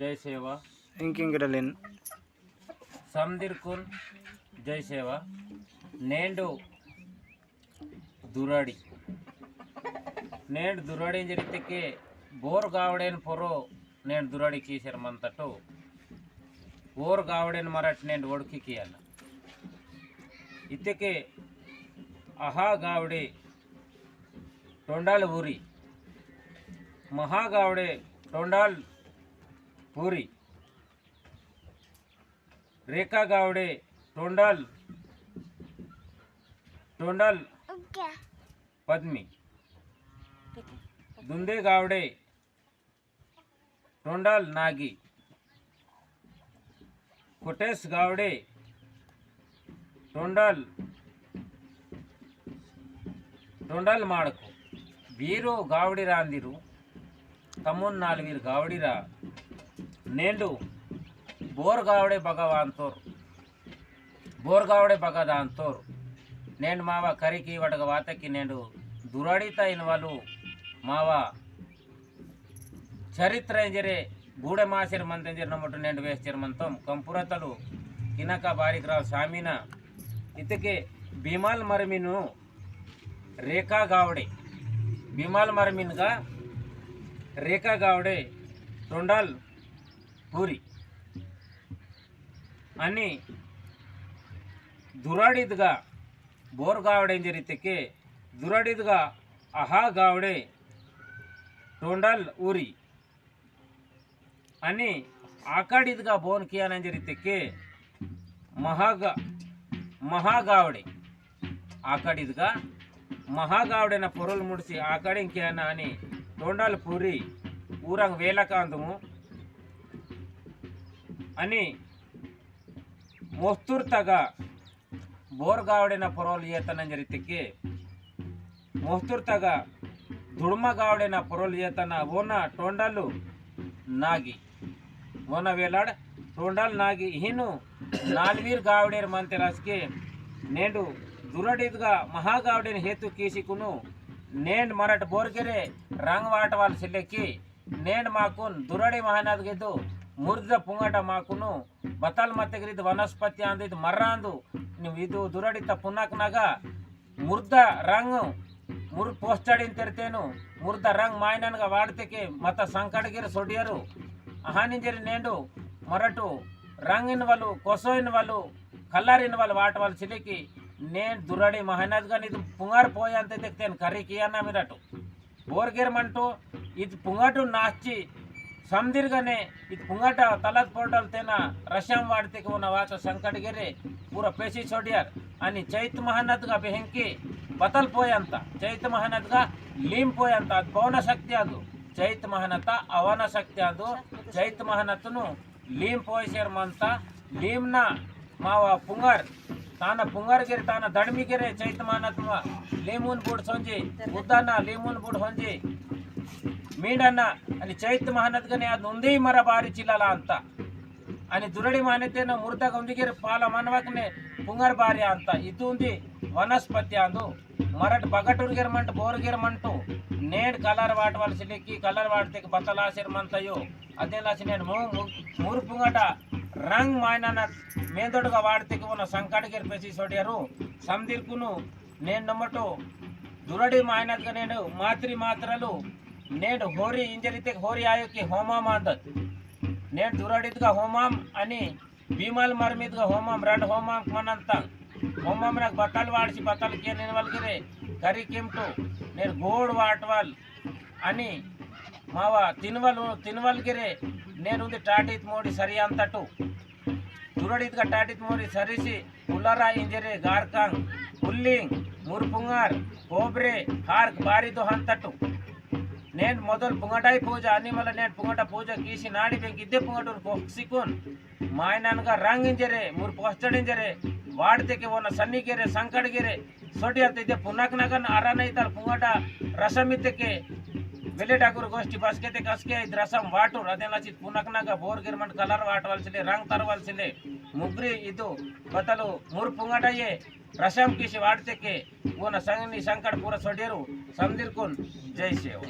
जय सेवा इंकिंगिडलिन समदिरकुन जय सेवा नेंडु दुराड़ी नेंड दुराड़ी जरितके बोर गावडेन पोरो नेंड दुराड़ी कीसर मंतटो बोर गावडेन मराठ नेंड ओडकी कियाल इतके अहा गावडे टोंडाल ऊरी महा गावडे टोंडाल पूरी रेखा गावडे टोंडाल टोंडाल पद्मी दुंदे गावडे टोंडाल नागी कोटेश गावडे टोंडाल टोंडाल माडको वीरो गावडी रांदिरू तमुन नालवीर गावडीरा नेंडु बोर गावडे भगवान बोर गावडे भगदान नेंड मावा करीकी वटग वातकी नेंडु दुराड़ीता इन वालू मावा चरित्र जरे गूढ़ मासिर मंत्र नमट नेंड वेस्टर मंतम कंपुरतलु किनका बारिकराव सामीना इतके भीमाल मरमीनु रेखा गावडे भीमाल मरमीन गा रेखा गावडे टोंडाल पूरी अनि दुराड़ीदगा बोर गावडे जरितके दुराड़ीदगा अहा गावडे टोंडाल ऊरी अनि आकाड़ीदगा बोन किया जरितके महागावडे आकाड़ीदगा महागावडे न पोरल मुड़सी आकाड़ी किया अनि टोंडाल पूरी ऊरंग वेलकांदमु अनि मोस्तुर्तगा बोरगावड़े पोरोल येतन जरितके मोस्तुर्तगा दुड़मा गावड़े पोरोल येतन वोना टोंडालु नागी वोना वेलाड टोंडाल नागी हिनु नालवीर गावडेर मंते रसके नेंडु दुरडीदगा महागावडेन हेतु कीसिकुनु नेंड मराठ बोरಗೆರೆ रंग वाटवाल सिलेकी नेंड माकुन दुरडी महानाद गेदु मुर्द पुंगट माकुनु बतल मतगरिद वनस्पति अंदिद मर्रांदु ಇದು ದುರಡಿತ ಪುನಕ್ನಾಗ ಮುರ್ದ ರಂಗ್ ಮುರ್ ಪೋಸ್ಟಡಿನ್ ತೆರ್ತೇನು ಮುರ್ದ ರಂಗ್ ಮಾಯನನ್ಗ ವಾಡ್ತೆಕೆ ಮತ ಸಂಕಟಗಿರ ಸೊಡಿಯರು ಅಹಾನಿಂಜರಿ ನೇಂಡು ಮರಟು ರಂಗಿನ ವಲು ಕೊಸೋಯಿನ ವಲು ಕಲ್ಲರಿನ ವಲು ವಾಟವಲ್ ಸಿಲಿಕಿ ನೇನ್ ದುರಡಿ ಮಹನದ್ಗ ಇದು ಪುಂಗಾರ್ ಪೋಯ ಅಂತ ತೆಕ್ತೇನು ಕರಿ ಕಿಯನ್ನ ಮಿರಟು ಬೋರ್ಗೆರ್ ಮಂಟು ಇದು ಪುಂಗಟು ನಾಚಿ समदीर्घने इत पुंगाटा तलत पोर्टल तेना रशम वाढते की वना वाचा संकट गेरे पूरा पेशी छोडियार आणि चैत महानदगा बेहंकी बतल पोयंत चैत महानदगा लीम पोयंत ಅದು ಪವನ ಶಕ್ತಿ ಅದು ಚೈತ ಮಹಾನತ ಅವನ ಶಕ್ತಿ ಅದು ಚೈತ ಮಹಾನತನು लीम पोयसेर ಮಂತ लीमना मावा पुंगार ताना पुंगार गेरे ताना दडमी गेरे चैत महानतमा लीमून बूड सोंजी उद्दाना लीमून बूड होंजी मीडना आणि चैत महानदगने ಅದು ಒಂದೇ ಮರ ಬಾರಿ ಚಿಲ್ಲಲ ಅಂತ आणि दुरडी मान्यतेನ ಮುರ್ದಾಗ ಒಂದಿಗೆ ಪಾಲ ಮನವಕನೆ ಪುಂಗರ್ ಬಾರಿ ಅಂತ ಇದು ಒಂದಿ ವನಸ್ಪತಿ ಅಂದು ಮರಟ್ ಬಗಟುರ್ಗೆರ್ ಮಂಟ ಬೋರ್ಗೆರ್ ಮಂಟು ನೇಡ್ ಕಲರ್ ವಾಟವಲ್ ಸಿಲಿಕಿ ಕಲರ್ ವಾಟತೆಕ ಬತಲಾಸಿರ್ ಮಂತಯೋ ಅದೇಲಾಸಿ ನೇಡ್ ಮೂರು ಪುಂಗಟ ರಂಗ್ ಮಾಯನನ ಮೇದೊಡಗ ವಾಟತೆಕ ವನ ಸಂಕಟಗೆರ್ ಪೆಸಿ ಸೋಡಿಯರು ಸಮದಿರ್ಕುನು ನೇಡ್ ನಮಟು दुरडी मायनदगने मात्रಲು नेड होरी इंजरीते होरी आयो की होमाम आदत नेड दुराडीदगा होमाम आणि भीमाल मरमीदगा होमाम रंड होमाम मनंत होमाम नग बतल वाडसी बतल के नेनवल गिरे करी किमटू नेड गोड वाटवल आणि मावा तिनवल गिरे नेड उंदी टाटीत मोडी सरी अंतटू दुराडीदगा टाटीत मोडी सरीसी उलरा इंजरी गारकांग पुल्लिंग मुरपुंगार कोब्रे हार्क बारिदो हंतटू नेट मोदल पुंगटाई पूजा अनि मला नेट पुंगटा पूजा कीसी नाडी बेंक इद्दे पुंगटून पोक्सिकुन मायननगा रंग इंजरे मुर पोस्टड इंजरे वाडते के वोना सन्नी गेरे संकट गेरे सोडियते इद्दे पुनकनगन अरानैतल पुंगटा रसमिते के वेलेटाकुर गोष्टी बसकेते कसके इद रसम वाटूर अदेलाची पुनकनगा बोर्गेर मंट कलर वाटवलसिले रंग तरवलसिले मुग्री इदु बतलु मुर पुंगटाये रसम कीसी वाडते के वोना संगनी संकट पूरा सोडियरू समदिरकुन जय सेव।